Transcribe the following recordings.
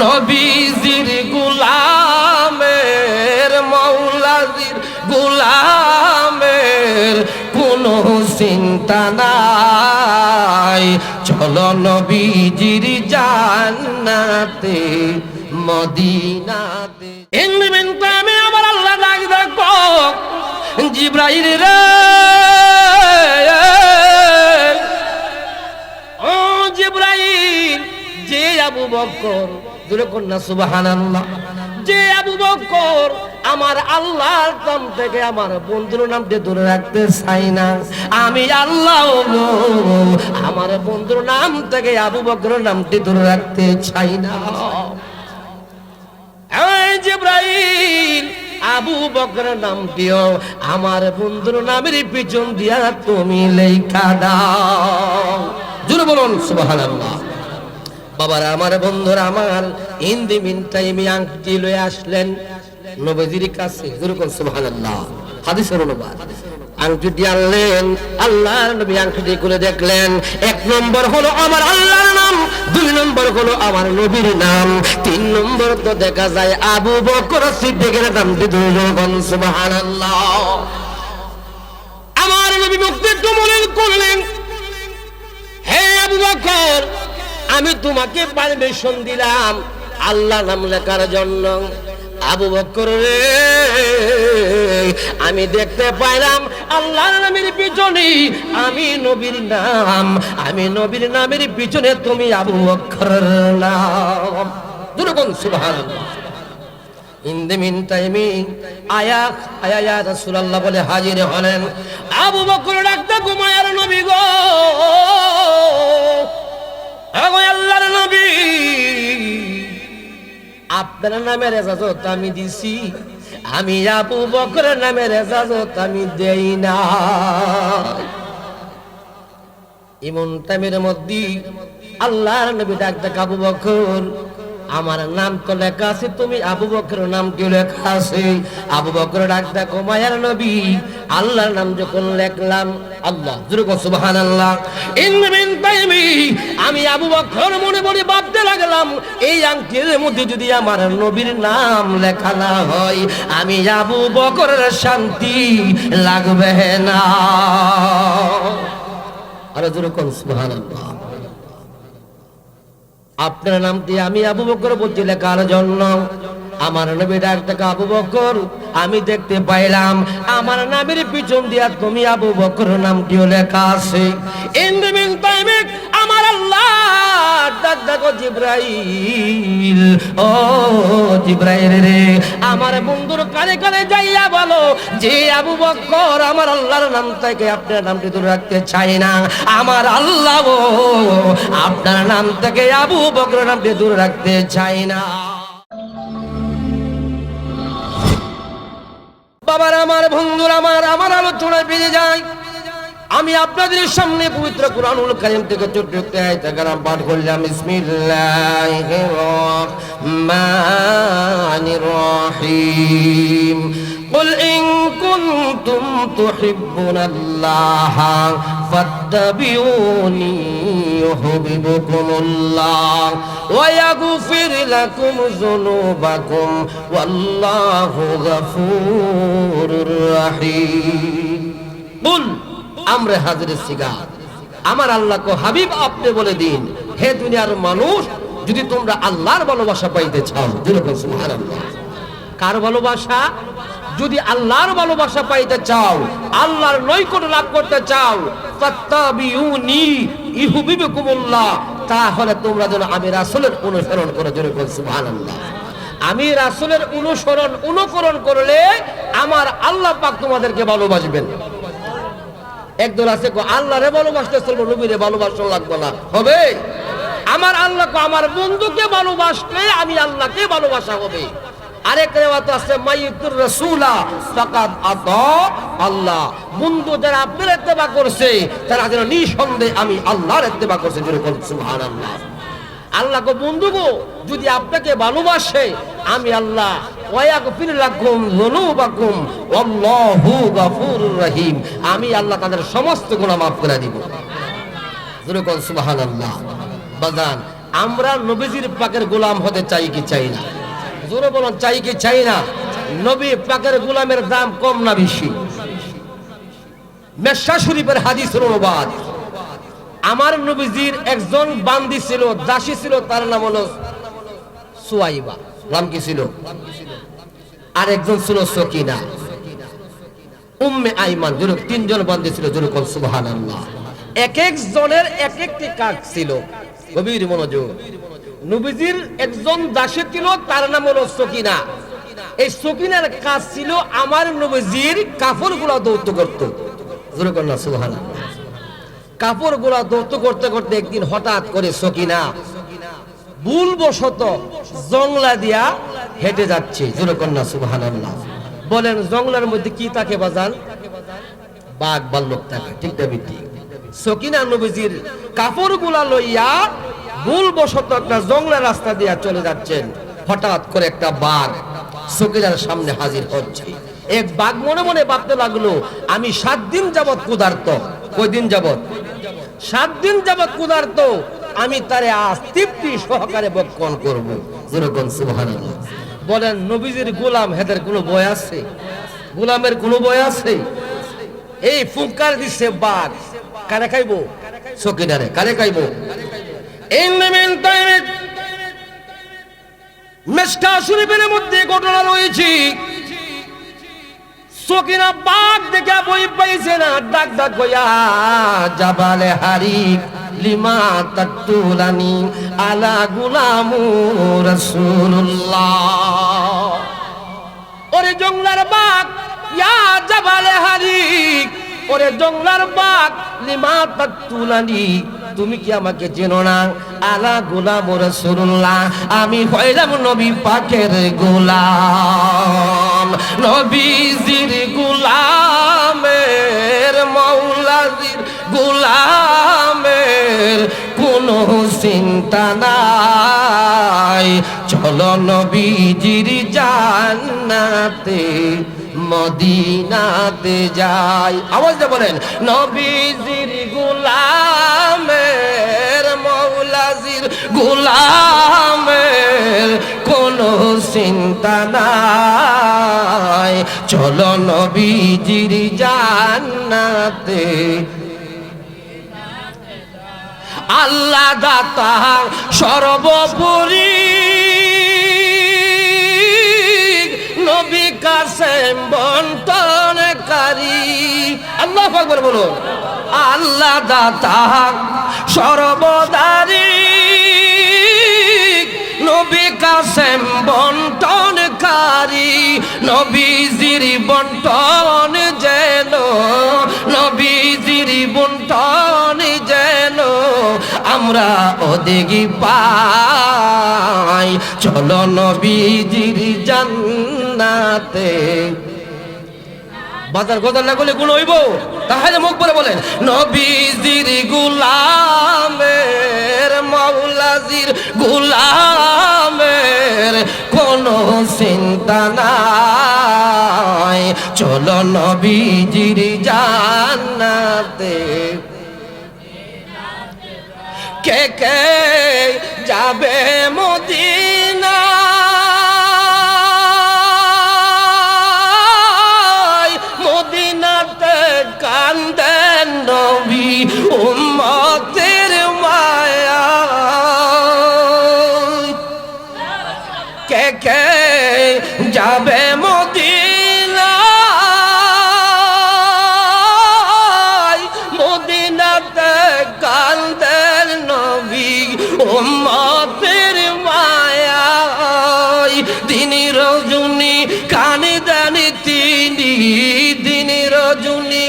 নবীজির গোলামের মাওলাজির গোলামের কোনো চিন্তা নাই। চলো নবীজির জান্নাতে মদিনাতে। আমি আমার আল্লাহ ডাক দেখো জিব্রাইল রে, ও জিব্রাইল, যে আবু বকর, জোরে কন্যা সুবহানাল্লাহ, যে আবু বকর আমার আল্লাহর নাম থেকে আমার বন্ধুর নামটি দূরে রাখতে চাই না, আমি আল্লাহ আমার বন্ধুর নাম থেকে আবু বকরের নামটি দূরে রাখতে চাই না। জিব্রাইল, আবু বকরের নামটিও আমার বন্ধুর নামের পিছন দিয়া তুমি লেখা দাও। জোরে বলুন সুবহানাল্লাহ। বাবারা আমার, বন্ধুরা আমার, ইন দি মিন টাইমে আংটি লয়ে আসলেন নবীজির কাছে। জোরে বলুন সুবহানাল্লাহ। হাদিসের অনুবাদ, আংটি আনলেন, আল্লাহর নবী আংটি খুলে দেখলেন, এক নম্বর হলো আমার আল্লাহর নাম, দুই নম্বর হলো আমার নবীর নাম, তিন নম্বর তো দেখা যায় আবু বকর সিদ্দিকের নামটি। সুবহানাল্লাহ। আমার নবী মুক্তি মনে করলেন, হে আবু বকর, আমি তোমাকে পারমিশন দিলাম আল্লাহ নাম লেখার জন্য। আবু বকর রে, আমি দেখতে পাইলাম আল্লাহর নামের পিছনে আমি নবীর নাম, আমি নবীর নামের পিছনে তুমি আবু বকরের নাম। দুরকম সুবহানাল্লাহ। ইন দ্য মিন টাইমে আয়া রাসূলুল্লাহ বলে হাজির হলেন। আবু বকর ডাকতে, ঘুমায়ার নবী গো, আল্লাহর নবী, আপনার নামের এজাজত আমি দিছি, আমি আবু বকরের নামের এজাজত আমি দেই না। এমন টাইমের মধ্যে আল্লাহর নবী ডাকতে, আবু বকর, আমার নাম তো লেখা আছে, তুমি আবু বকরের নাম কি লেখা আছে? আবু বকর ডাক দেখো, মায়ার নবী, আল্লাহর নাম যখন লেখলাম, আল্লাহ, সুবহানাল্লাহ, আমি আবু বকর মনে মনে ভাবতে লাগলাম, এই আংটির মধ্যে যদি আমার নবীর নাম লেখা না হয়, আমি আবু বকরের শান্তি লাগবে না। আরে যেরকম সুবহানাল্লাহ। আপনার নামটি আমি আবু বকর বলছি লেখার জন্য। আমার নবী ডাক থেকে, আবু বকর, আমি দেখতে পাইলাম আমার নামের পিছন দিয়া তুমি আবু বকর নামটিও লেখা আছে। ইন দ্য মিন টাইমে আমার আল্লাহ ডাক দেখো, জিব্রাইল, ও জিব্রাইল রে, আমার বন্ধুর কানে কানে যাইয়া বলো যে আবু বকর আমার আল্লাহর নাম থেকে আপনার নামটি দূরে রাখতে চাই না, আমার আল্লাহ আপনার নাম থেকে আবু বকর নামটি দূরে রাখতে চাই না। বাবার আমার, বন্ধুরা আমার, আমার আলোচনায় ফিরে যাই। আমি আপনাদের সামনে পবিত্র কুরআনুল কারীম থেকে ছোট্ট একটা আয়াত কালাম পাঠ করলাম। বিসমিল্লাহির রহমানির রহিম। قل إن كنتم تحبون الله فاتبعوني يحببكم الله ويغفر لكم ذنوبكم والله غفور رحيم। বল, আমরে হাজির সিগা, আমার আল্লাহকে হাবিব আপনি বলে দিন, হে দুনিয়ার মানুষ, যদি তোমরা আল্লাহর ভালোবাসা পাইতে চাও, যেরকম সুবহানাল্লাহ, কার ভালোবাসা? যদি আল্লাহর ভালোবাসা পাইতে চাও, আল্লাহর নৈকট্য লাভ করতে চাও, ফাত্তাবিউনি ইউহিব্বুকুমুল্লাহ, তাহলে তোমরা যেন আমি রাসূলের অনুসরণ করো। যেরকম সুবহানাল্লাহ। আমি রাসূলের অনুকরণ করলে আমার আল্লাহ পাক তোমাদেরকে ভালোবাসবেন। একদল আছে আল্লাহরে ভালোবাসতে চলবো, নবীরে ভালোবাসা লাগবে না, হবে? আমার আল্লাহকে, আমার বন্ধুকে ভালোবাসলে আমি আল্লাহকে ভালোবাসা হবে। আরেক রিওয়ায়াত আছে, মাইয়ুতুর রাসূলা ফাকাদ আতা আল্লাহ, বন্ধু যারা আপনার ইত্তেবা করছে তারা যেন নিঃসন্দেহে আমি আল্লাহর ইত্তেবা করছে। যেরকম সুবহানাল্লাহ। আল্লাহকে বন্ধু গো যদি আপনাকে ভালোবাসে, আমি আল্লাহ ওয়ায়াগফির লাকুম যুনুবাকুম ওয়াল্লাহু গফুরুর রহিম, আমি আল্লাহ তাদের সমস্ত গুনাহ মাফ করে দিব। যেরকম সুবহানাল্লাহ। বাজান, আমরা নবীজির পাকের গোলাম হতে চাই কি চাই না? জোরে বলুন, চাই কি চাই না? নবী পাকের গোলামের দাম কম না বেশি? মেশকা শরীফের হাদিসের অনুবাদ, আমার নবীজির একজন বান্দি ছিল, দাসী ছিল, তার নাম হলো সুয়াইবা। নাম কি ছিল? আর একজন ছিল সকিনা, উম্মে আইমান। তিনজন বান্দি ছিল। সুবহানাল্লাহ। এক এক জনের এক একটি কাজ ছিল। গভীর মনোযোগ। নবীজির একজন দাসী ছিল, তার নাম হলো সকিনা। এই সকিনার কাজ ছিল আমার নবীজির কাপড়গুলো ধৌত করত। সুবহানাল্লাহ। কাপড়গুলো ধৌত করতে করতে একদিন হঠাৎ করে সকিনা ভুলবশত জংলা দিয়া হেঁটে যাচ্ছে। সুবহানাল্লাহ। বলেন, জংলার মধ্যে কি থাকে বাজান? বাঘ ভাল্লুক থাকে, ঠিক না বেটি? সকিনা নবীজির কাপড়গুলা লইয়া ভুলবশত একটা জংলা রাস্তা দিয়া চলে যাচ্ছেন। হঠাৎ করে একটা বাঘ সকিনার সামনে হাজির হচ্ছে। এক বাঘ মনে মনে ভাবতে লাগলো, আমি 7 দিন যাবত ক্ষুধার্ত। কয়দিন যাবত? 7 দিন যাবত ক্ষুধার্ত। আমি তারে আজ তৃপ্তি সহকারে ভক্ষণ করব। সুবহানাল্লাহ। বলেন, নবীজির গোলাম, হেদের কোনো ভয় আছে? গোলামের কোনো ভয় আছে? এই ফুৎকার দিচ্ছে বাঘ, কারে খাইবো? সকিনারে। কারে খাইবো? মেশকা শরীফের মধ্যে ঘটনা রয়েছে। সকিনা বাঘ দেখে বই পাইছে না, ডাক ডাক কইয়া, জাবালে হারিক লিমা তাকতুলানি আলা গুলামু রাসূলুল্লাহ। ওরে জংলার বাঘ, ইয়া জাবালে হারিক, ওরে জংলার বাঘ, লিমা তাকতুলানি, তুমি কি আমাকে চেনো না? আলা গোলাম রাসূলুল্লাহ, আমি হইলাম নবী পাকের গোলাম, নবীজির গোলামের, মাওলাজির গোলামের কোনো চিন্তা নাই। চলো নবীজির জান্নাতে মদিনাতে যাই। আওয়াজ দিয়ে বলেন, নবীজির গোলামের, মাওলাজির গোলামের কোনো চিন্তা নাই। চলো নবীজির জান্নাতে। আল্লাহ দাতা সর্বোপরি, নবী কাসেম বন্টনকারী। আল্লাহু আকবার বলুন। আল্লাহ দাতা সর্বদারি, নবী কাসেম বন্টনকারী। নবীজির বন্টন যেন, নবীজির বন্টন যেন আমরা ওদিকে পাই। চলো নবীজির জান্নাতে। বাজার গজার না করলে গুণ হইব? তাহলে মুখ করে বলেন, নবীজির গোলামের, মাওলাজির গোলামের কোনো চিন্তা নাই। চলো নবীজির জান্নাতে। কে কে যাবে মদিনা? মদিনাতে কান্দেন নবী উম্মতের মায়া। কে কে যাবে মদিনা? মদিনাতে কান্দেন নবী উম্মতের মায়া। দিন রজনী কানে দেন তিনি, দিন রজনী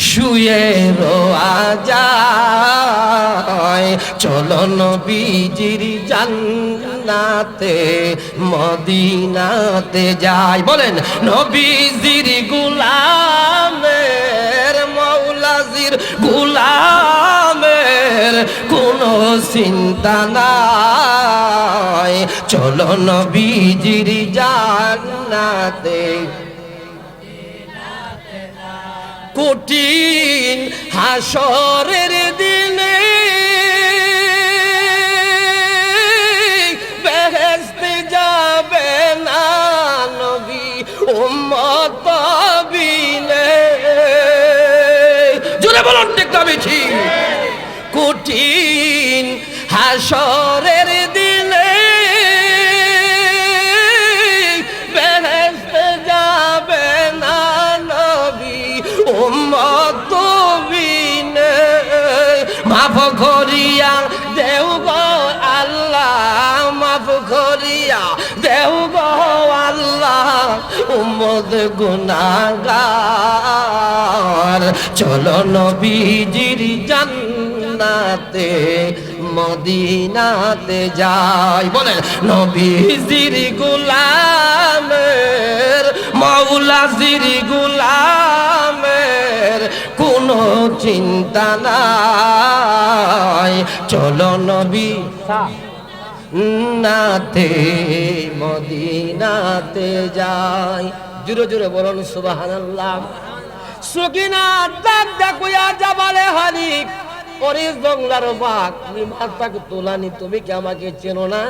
শুয়ে রোয়া যায়। চলো নবীজির জান্নাতে মদিনাতে যাই। বলেন, নবীজির গোলামের, মাওলাজির গোলামের কোনো চিন্তা নাই। চলো নবীজির জান্নাতে। কঠিন হাসরের দিনে হাসরের দিনে বেহেশতে যাবে না নবী উম্মত বিনে মাফ করিয়া দেও গো আল্লাহ মাফ করিয়া দেও গো আল্লাহ উম্মত গুনাহগার চলো নবীজির জান্নাতে মদিনাতে যাই বলেন নবীজির গোলামের মাওলাজির গোলামের কোনো চিন্তা নাই চলো নবী নাতে মদিনাতে যাই জোরে জোরে বলুন সুবহানাল্লাহ সকিনা ডাক ডাকুয়া জাবালে হানিফ ওরে জংলার বাঘ মাথাকে তোলানি তুমি কি আমাকে চেনো না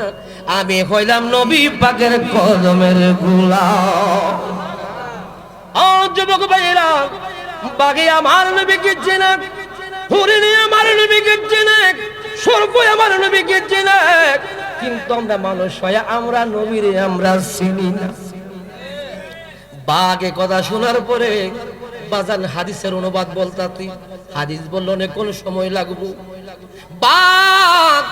আমি হইলাম নবী পাকের কদমের গোলাম ও যুবক ভাইরা বাগে আমার নবীকে চেনে হরিণী আমার নবীকে চেনে সর্প আমার নবীকে চেনে কিন্তু আমরা মানুষ হয়ে আমরা নবীরে আমরা চিনি না বাগে কথা শোনার পরে বাজান হাদিসের অনুবাদ বলতাতি হাদিস বলল না কোন সময় লাগবে বাঘ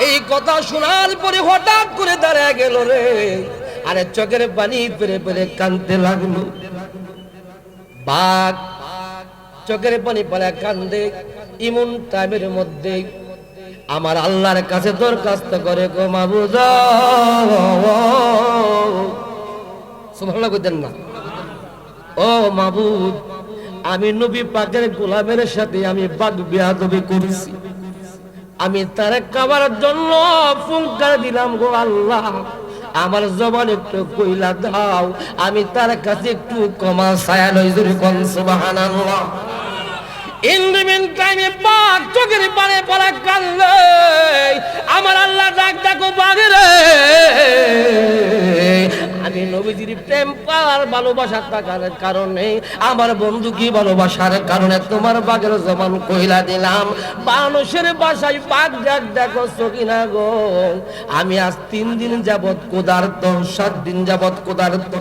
এই কথা শোনার পরে হঠাৎ করে দাঁড়ায় গেল রে আরে চোখের পানি পেরে পেরে কাঁদতে লাগলো বাঘ চোখের পানি পড়ে কান্দে ইমন টাইমের মধ্যে আমার আল্লাহর কাছে দরখাস্ত করে গো মাবুদ সুবহানাল্লাহ কইতেন না ও মাবুদ আমি নবী পাকের গোলামের সাথে আমি বাদ বিয়াদবি করেছি আমি তার খাবার জন্য ফুঙ্কার দিলাম গো আল্লাহ আমার জবান একটু কইলা দাও আমি তার কাছে একটু ক্ষমা চায়া লই জোরে কোন সুবহানাল্লাহ ইন দ্য মিন টাইমে বাঘ চোখের পানে পড়া কান্দে আমার আল্লাহ ডাক ডাকো বাঘের আমি নবীজির প্রেম পাওয়ার ভালোবাসা থাকার কারণে আমার বন্ধু কি ভালোবাসার কারণে তোমার বাঘের জবান কইলা দিলাম মানুষের বাসায় বাঘ ডাক দেখো সকিনা গো আমি আজ 3 দিন যাবত ক্ষুধার্ত 7 দিন যাবত ক্ষুধার্ত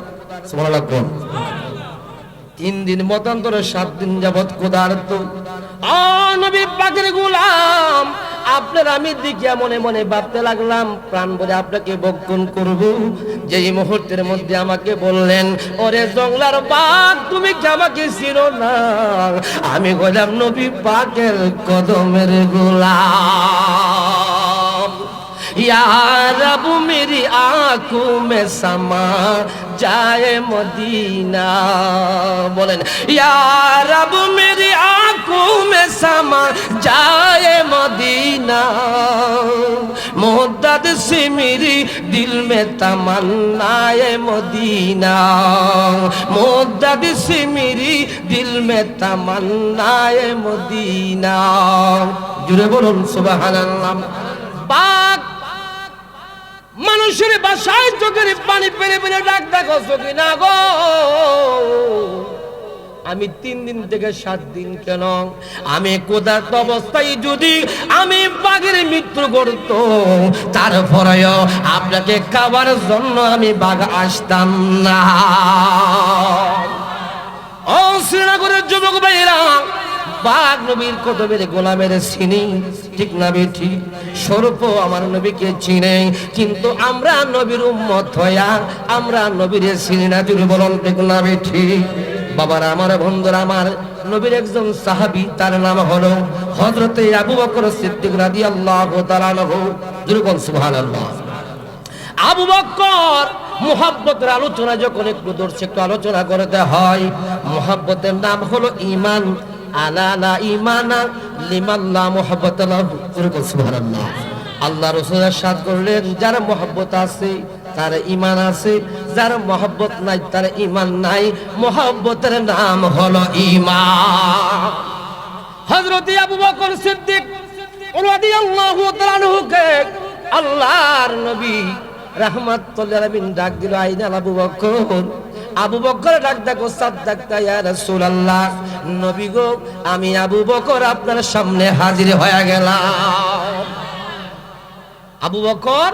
সুবহানাল্লাহ 3 দিন মতান্তরে 7 দিন যাবত ক্ষুধার্ত ও নবী পাকের গোলাম আপনার আমি দেখিয়া মনে মনে ভাবতে লাগলাম প্রাণ ভরে আপনাকে বক্ষণ করব যেই মুহূর্তের মধ্যে আমাকে বললেন ওরে জংলার বাঘ তুমি কি আমাকে চিনো না আমি কইলাম নবী পাকের কদমের গোলাম या रब मेरी आंखों में समा जाए मदीना बोलें या रब मेरी आंखों में समा जाए मदीना मुद्दत से मेरी दिल में तमन्नाए मदीना मुद्दत से मेरी दिल में तमन्नाए मदीना जुड़े बोलूं सुबहानाल्लाह पाक মানুষের বাসায় চোখের পানি পেরে পেরে ডাক দেখো সকিনা গো আমি 3 দিন থেকে 7 দিন কেন আমি ক্ষুধার্ত অবস্থায় যদি আমি বাঘের মৃত্যু করত তারপরেও আপনাকে খাবার জন্য আমি বাঘ আসতাম না ও শ্রীনগরের যুবক ভাইরা বাঘ নবীর কদমের গোলামের চিনি ঠিক না বেঠি স্বরূপ আমার নবীকে চিনে কিন্তু আমরা নবীর উম্মত হইয়া আমরা নবীর চিনি না জুড়ে বলুন ঠিক না বেঠি বাবার আমার বন্ধুরা আমার নবীর একজন সাহাবী তার নাম হলো হযরতে আবু বকর সিদ্দিক রাদিয়াল্লাহু তাআলা আনহু জুড়ে বলুন সুবহানাল্লাহ আবু বকর মুহাব্বতের আলোচনা যখন একটু দর্শক একটু আলোচনা করতে হয় মুহাব্বতের নাম হলো ঈমান আলা লা ঈমানা লিমান লা মুহাব্বতা লাহু সুবহানাল্লাহ আল্লাহ রাসূলের সাথে করলেন যার মুহাব্বত আছে তার ঈমান আছে যার মুহাব্বত নাই তার ঈমান নাই মুহাব্বতের নাম হলো ঈমান হযরত আবু বকর সিদ্দিক রাদিয়াল্লাহু তাআলা আনহুকে আল্লাহর নবী রাহমাতুল লিল আলামিন ডাক দিল আইনা আবু বকর আবু বকর ডাক দেখো সাদ্দাক ইয়া রাসূলুল্লাহ নবী গো আমি আবু বকর আপনার সামনে হাজির হয়ে গেলাম আবু বকর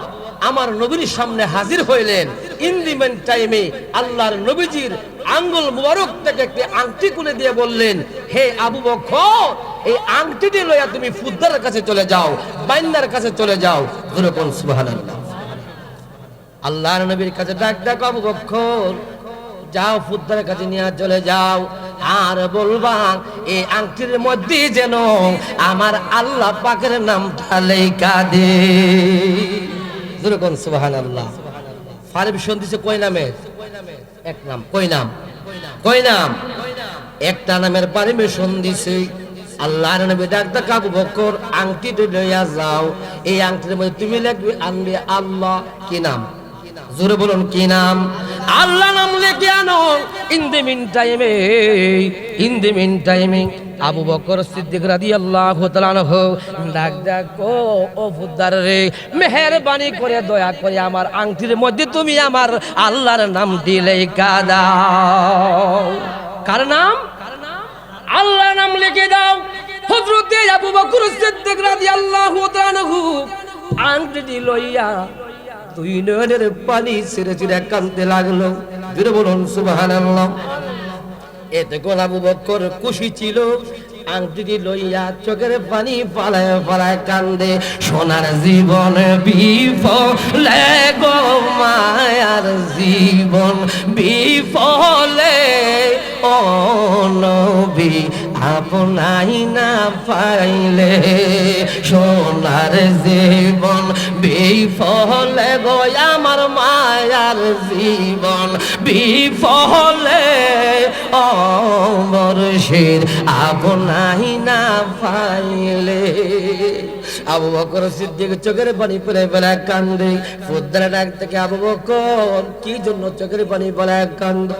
আমার নবীর সামনে হাজির হইলেন। ইন দি মেন টাইমে আল্লাহর নবীজির আঙ্গুল মুবারক থেকে একটি আংটি খুলে দিয়ে বললেন, হে আবু বকর, এই আংটিটি লইয়া তুমি ফুদ্দারের কাছে চলে যাও, বাইন্দার কাছে চলে যাও। যেরকম সুবহানাল্লাহ। আল্লাহর নবীর কাছে ডাক ডাক, আবু বকর যাও, ফুদ্দারের কাছে নিয়ে চলে যাও, আর বলবা এই আংটির মধ্যে যেন আমার আল্লাহ পাকের নামটা লেখা দে। যেরকম সুবহানাল্লাহ। পারমিশন দিছে কয় নামে? এক নাম। কয় নাম? কয় নাম? একটা নামের পারমিশন দিছে। আল্লাহর নবী ডাক ডাক, আবু বকর আংটিটা লইয়া যাও, এই আংটির মধ্যে তুমি লিখবে আনবে আল্লাহ। কি নাম? জোরে বলুন, কি নাম? আল্লাহ নাম লিখে আনো। ইন দি মিন টাইমে আবু বকর সিদ্দিক রাদিয়াল্লাহু তাআলা আনহু ডাক ডাক, ও ফুদ্দার রে, মেহেরবানি করে দয়া করে আমার আংটির মধ্যে তুমি আমার আল্লাহর নামটি লেখা দাও। কার নাম? আল্লাহর নাম লিখে দাও। হযরত আবু বকর সিদ্দিক রাদিয়াল্লাহু তাআলা আনহু আংটিটি লইয়া দুই নয়নের পানি ছেড়ে ছেড়ে কাঁদতে লাগলো। জোরে বলুন সুবহানাল্লাহ। এতে কোন আবু বকর খুশি ছিল, আংটিটি লইয়া চোখের পানি পালায় পালায় কান্দে। সোনার জীবন বিফলে গো মায়ার জীবন বিফলে, ও নবী আপনাই না পাইলে সোনার জীবন বিফলে গো আমার মায়ার জীবন বিফলে, ও মুর্শিদ আপনাই না পাইলে। আবু বকর সিদ্দিক চোখের পানি ফেলে ফেলে কান্দে। ফুদ্দার ডাক থেকে, আবু বকর কি জন্য চোখের পানি ফেলে কান্দো?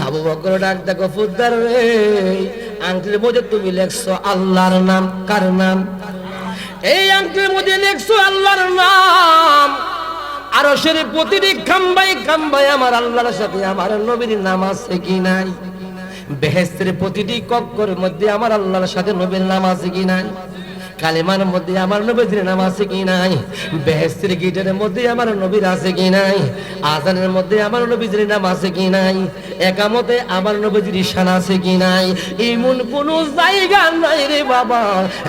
আবু বকর ডাক দেখো, ফুদ্দার রে, আংটির মধ্যে তুমি লেখছো আল্লাহর নাম। কার নাম? এই আংটির মধ্যে লেখছো আল্লাহর নাম। আরশের প্রতিটি খাম্বাই খাম্বাই আমার আল্লাহর সাথে আমার নবীর নাম আছে কি নাই? বেহেশতের প্রতিটি কক্ষের মধ্যে আমার আল্লাহর সাথে নবীর নাম আছে কি নাই? কালেমার মধ্যে আমার নবীর নাম আছে কি নাই? বেহেশতের গেটের মধ্যে আমার নবীর আছে কি নাই? আযানের মধ্যে আমার নবীর নাম আছে কি নাই? একামতে আমার নবীর শান আছে কি নাই? এমন কোন জায়গা নাই রে বাবা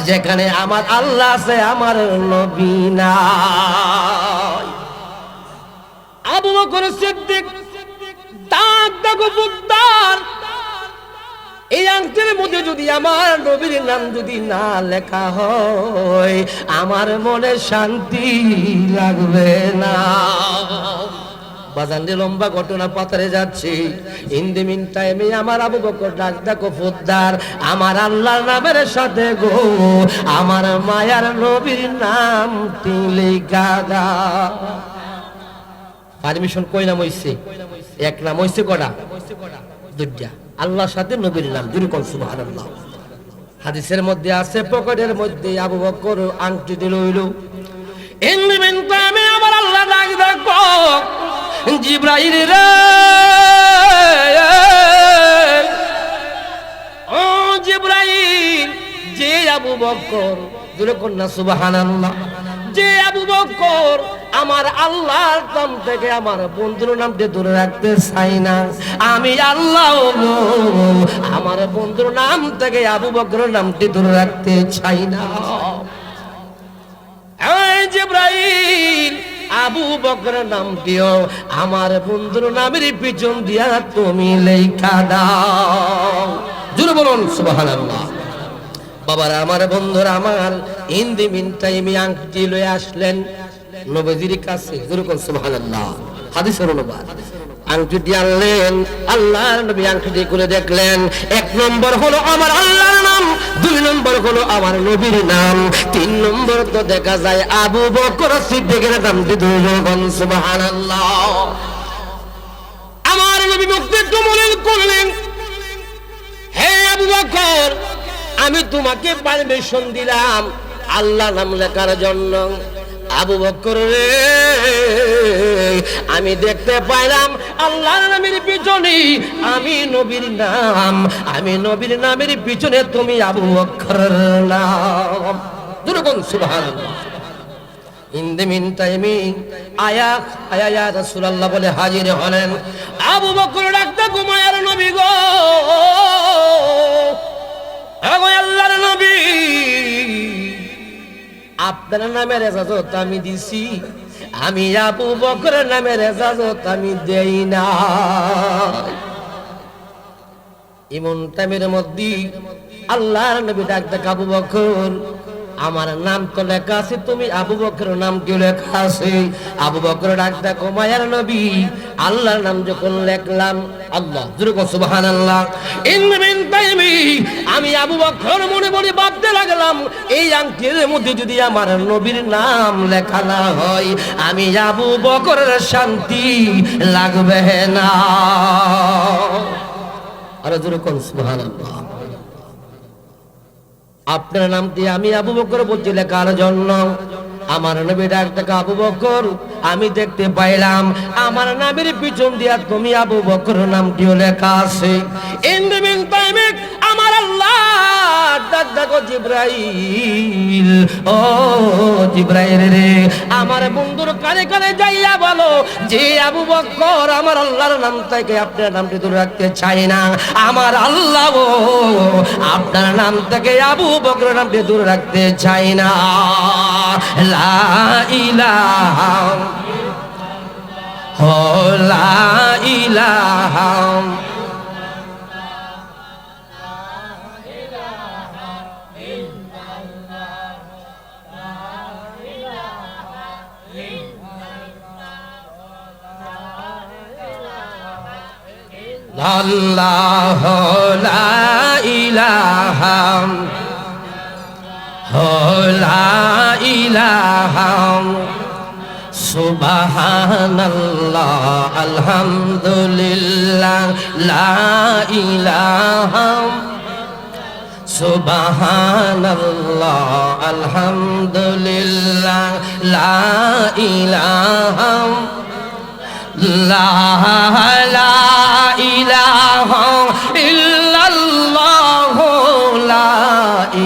যেখানে আমার আল্লাহ আছে আমার নবী নাই। আবু বকর সিদ্দিক ডাক ডাক, ফুদ্দার, এই আংটির মধ্যে যদি আমার নবীর নাম যদি না লেখা হয় আমার মনে শান্তি লাগবে না। বাজান লম্বা ঘটনা পাতারে যাচ্ছে। ইন দি মিন টাইমে আমার আবু বকর ডাক ডাকো, ফুদ্দার, আমার আল্লাহর নামের সাথে গো আমার মায়ার নবীর নামটি লেখা দাও। পারমিশন কয় নাম হইছে? এক নাম হইছে। কটা? দুইটা। আল্লাহর সাথে নবীর নাম। জোরে কোন সুবহানাল্লাহ। হাদিসের মধ্যে আছে, পকেটের মধ্যে আবু বকর আংটিটি লইল। ইন দি মিন টাইমে আমার আল্লাহ ডাক দেখো, জিবরাইল রে, ও জিবরাইল, যে আবু বকর, জোরে কোন না সুবহানাল্লাহ, যে আবু বকর আমার আল্লাহর নাম থেকে আমার বন্ধুর নামটি দূরে রাখতে চাই না, আমি আল্লাহ আমার বন্ধুর নাম থেকে আবু বকরের নামটি দূরে রাখতে চাই না। এই জিবরাইল, আবু বকরের নামটিও আমার বন্ধুর নামের পিছন দিয়া তুমি লেখা দাও। জোরে বলুন সুবহানাল্লাহ। বাবারা আমার, বন্ধুরা আমার, ইন দি মিন টাইমে আংটি লয়ে আসলেন নবীজির কাছে। জোরে বলুন সুবহানাল্লাহ। হাদিসের অনুবাদ। আংটি আনলেন, আল্লাহর নবী আংটি করে দেখলেন, এক নম্বর হলো আমার আল্লাহর নাম, দুই নম্বর হলো আমার নবীর নাম, তিন নম্বর তো দেখা যায় আবু বকর সিদ্দিকের নামটি। দুইজন সুবহানাল্লাহ। আমার নবী মুক্তি মনে করলেন, হে আবু বকর, আমি তোমাকে পারমিশন দিলাম আল্লাহ নাম লেখার জন্য। আবু বকর রে, আমি দেখতে পাইলাম আল্লাহর নামের পিছনে আমি নবীর নাম, আমি নবীর নামের পিছনে তুমি আবু বকরের নাম। দুরকম সুবহানাল্লাহ। ইন দ্য মিন টাইমে আয়া রাসূলুল্লাহ বলে হাজির হলেন। আবু বকর ডাকতে ঘুমায়ার নবী গো, আগো আল্লাহর নবী, আপনার নামের ইজাজত আমি দিছি, আমি আবু বকরের নামের ইজাজত আমি দেই না। এমন টাইমের মধ্যে আল্লাহর নবী ডাকতে আবু বকর, আমার নাম তো লেখা আছে, তুমি আবু বকরের নাম কি লেখা আছে? আবু বকর ডাকতে মায়ার নবী, আল্লাহর নাম যখন লেখলাম, আল্লাহ জোরে সুবহানাল্লাহ, ইন মিন টাইমি আমি আবু বকর মনে মনে ভাবতে লাগলাম, এই আংটির মধ্যে যদি আমার নবীর নাম লেখা না হয়, আমি আবু বকরের শান্তি লাগবে না। আরে জোরে সুবহানাল্লাহ। আপনার নামটি আমি আবু বকর বলছি লেখার জন্য। আমার নবী ডাকতে আবু বকর, আমি দেখতে পাইলাম আমার নামের পিছন দিয়া তুমি আবু বকর নামটিও লেখা আছে। ইন দ্য মিন টাইমে আমার আল্লাহ ডাক দেখো জিবরাইল, ও জিবরাইল রে, আমার বন্ধুর কানে কানে যাইয়া বলো যে আবু বকর আমার আল্লাহর নাম থেকে আপনার নামটি দূরে রাখতে চাই না। আমার আল্লাহ ও আপনার নাম থেকে আবু বকর নামটি দূরে রাখতে চাই না। লা ইলাহা লা ইলাহা আল্লাহ লা ইলাহা লা ইলাহা সুবহানাল্লাহ আলহামদুলিল্লাহ লা ইলাহা সুবহানাল্লাহ আলহামদুলিল্লাহ লা ইলাহা লা ইলাহা ইল্লাল্লাহ লা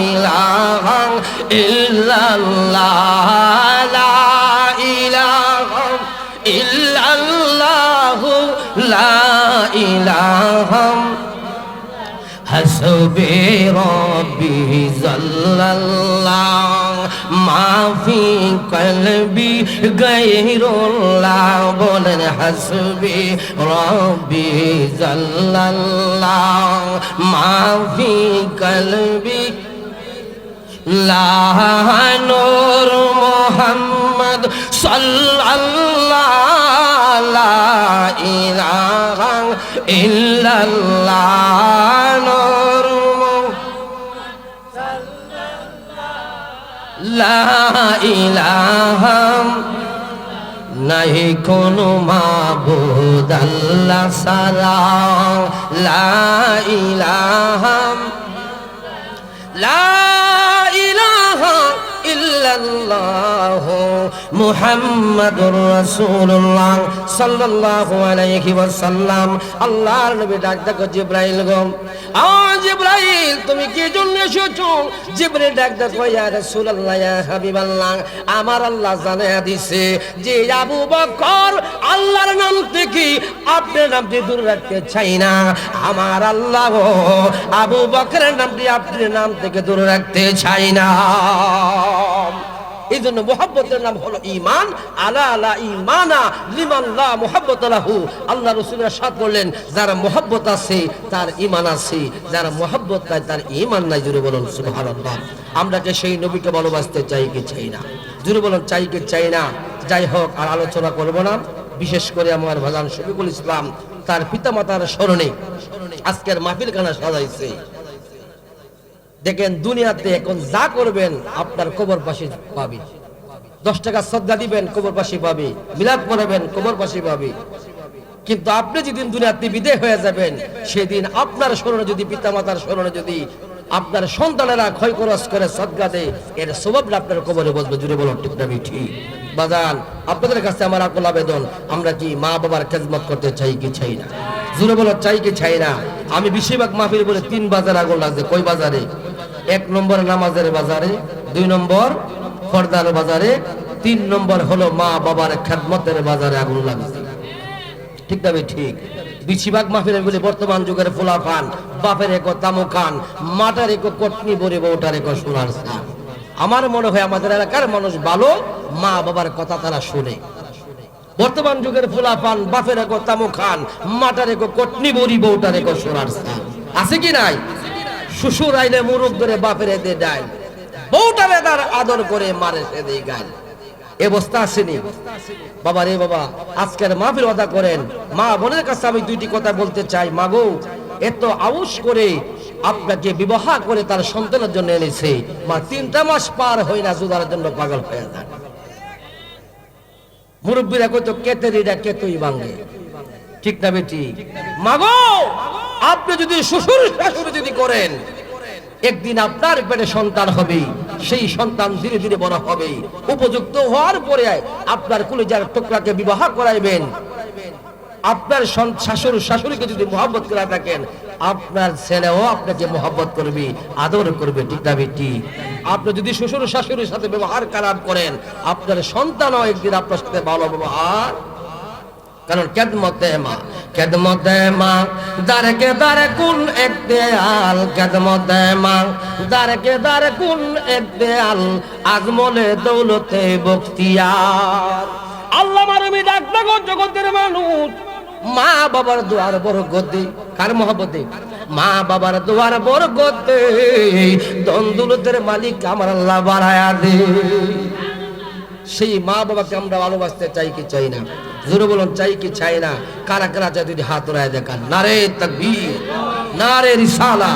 ইলাহা ইল্লাল্লাহ লা ইলাহা ইল্লাল্লাহ লা ইলাহা হাসবি রব্বি জাল্লাল্লাহ মা ফি কলবি গায়রুল্লাহ। বলেন হাসবি রব্বি জাল্লাল্লাহ মা ফি কলবি লা নূর মুহাম্মদ সাল্লাল্লাহ লা ইলাহা ইল্লাল্লাহ নূর লা ইলাহা নাহি কোনো মাবুদ আল্লাহ ছাড়া লা ইলাহা লা ইলাহা ইল্লাল্লাহ মুহাম্মাদুর রাসূলুল্লাহ সাল্লাল্লাহু আলাইহি ওয়াসাল্লাম। আল্লাহর নবী ডাক দেখো জিবরাইল গো, জিবরাইল তুমি কি জন্য এসেছো? জিবরাইল ডাক দেখো ইয়া রাসূলুল্লাহ ইয়া হাবিবাল্লাহ, আমার আল্লাহ জানায়া দিছে যে আবু বকর আল্লাহর নাম থেকে আপনার নামটি দূরে রাখতে চাই না। আমার আল্লাহ আবু বকরের নামটি আপনার নাম থেকে দূরে রাখতে চাই না। এই জন্য মুহাব্বতের নাম হলো ঈমান। আলা লা ঈমানা লিমান লা মুহাব্বত লাহু। আল্লাহ রাসূল ইরশাদ করলেন, যার মুহাব্বত আছে তার ঈমান আছে, যার মুহাব্বত নাই তার ঈমান নাই। জোরে বলুন সুবহানাল্লাহ। আমরা কি সেই নবীকে ভালোবাসতে চাই কি চাই না? জোরে বলুন চাই কি চাই না? যাই হোক, আর আলোচনা করব না। বিশেষ করে আমার ভাজান শফিকুল ইসলাম তার পিতামাতার স্মরণে আজকের মাহফিলখানা সাজাইছে। দেখেন দুনিয়াতে এখন যা করবেন আপনার কবর পাশে পাবে। 10 টাকা সদকা দিবেন কবর পাশে পাবে, মিলাদ পড়াবেন কবর পাশে পাবে। কিন্তু আপনি যেদিন দুনিয়াতে বিদায় হয়ে যাবেন, সেদিন আপনার স্মরণে যদি পিতামাতার স্মরণে যদি আপনার সন্তানেরা ক্ষয় খরচ করে সদকা দেয়, এর সওয়াবটা আপনার কবরে বসবে। জুড়ে বলুন ঠিক না ঠিক? বাজান, আপনাদের কাছে আমার আকুল আবেদন, আমরা কি মা বাবার খেদমত করতে চাই কি চাই না? জুড়ে বলো চাই কি চাই না? আমি বেশিরভাগ মাহফিল বলে 3 বাজার আগুন লাগছে। কই বাজারে? 1 নম্বর নামাজের বাজারে, 2 নম্বর পর্দার বাজারে, 3 নম্বর হলো মা বাবার খেদমতের বাজারে আগুন লাগাচ্ছে। ঠিক না ভাই? ঠিক। বেশিরভাগ মাহফিলে বলে বর্তমান যুগের ফুলাফান বাপের এক তামু খান, মাটার এক কটনি বরে বউটার এক সোনার সান। আমার মনে হয় আমাদের এলাকার মানুষ ভালো, মা বাবার কথা তারা শুনে। বর্তমান যুগের ফুলাফান বাপের এক তামু খান, মাটার এক কটনি বরি বউটার এক সোনার সান। আছে কি নাই? শ্বশুর আইলে মুরুখ ধরে বাপের এদে ডাইল, বউটারে তার আদর করে মারে সে দেই গাল। এ অবস্থা আসেনি বাবা রে বাবা। আজকের মাহফিল ওয়াদা করেন, মা বোনের কাছে আমি দুইটি কথা বলতে চাই। মা গো, এত আউশ করে আপনাকে বিবাহ করে তার সন্তানের জন্য এনেছে, মা 3টা মাস পার হয় না জুদার জন্য পাগল হয়ে যান। মুরব্বীরা কইতো কেতেরিটা কেতই ভাঙে। ঠিক না বেটি? মা গো, আপনি যদি শ্বশুর শাশুড়ি যদি করেন, একদিন আপনার পেটে সন্তান হবে, সেই সন্তান ধীরে ধীরে বড় হবে, উপযুক্ত হওয়ার পরে আপনার কলিজার টুকরাকে বিবাহ করাইবেন। আপনার শাশুড় শাশুড়িকে যদি মহব্বত করে থাকেন, আপনার ছেলেও আপনাকে মহব্বত করবে, আদর করবে। ঠিক না বেটি? আপনি যদি শ্বশুর শাশুড়ির সাথে ব্যবহার খারাপ করেন, আপনার সন্তানও একদিন আপনার সাথে ভালো ব্যবহার। কারণ খেদমতে মা দারকে দারে কুন এক দেয়াল, খেদমতে মা দারকে দারে কুন এক দেয়াল, আজমলে দৌলতে বখতিয়ার। আল্লাহ মারবি ডাকতে জগতের মানুষ, মা বাবার দুয়ার বরকতে। কার মহব্বতে? মা বাবার দুয়ার বরকতে দন্দুলতের মালিক আমার আল্লাহ বাড়ায়া দে। সেই মা বাবাকে আমরা ভালোবাসতে চাই কি চাই না? জোরে বলুন, চাই কি চাই না? কারা কারা চাই যদি হাত উড়ায় দেখান। নারে তাকবীর, নারে রিসালা।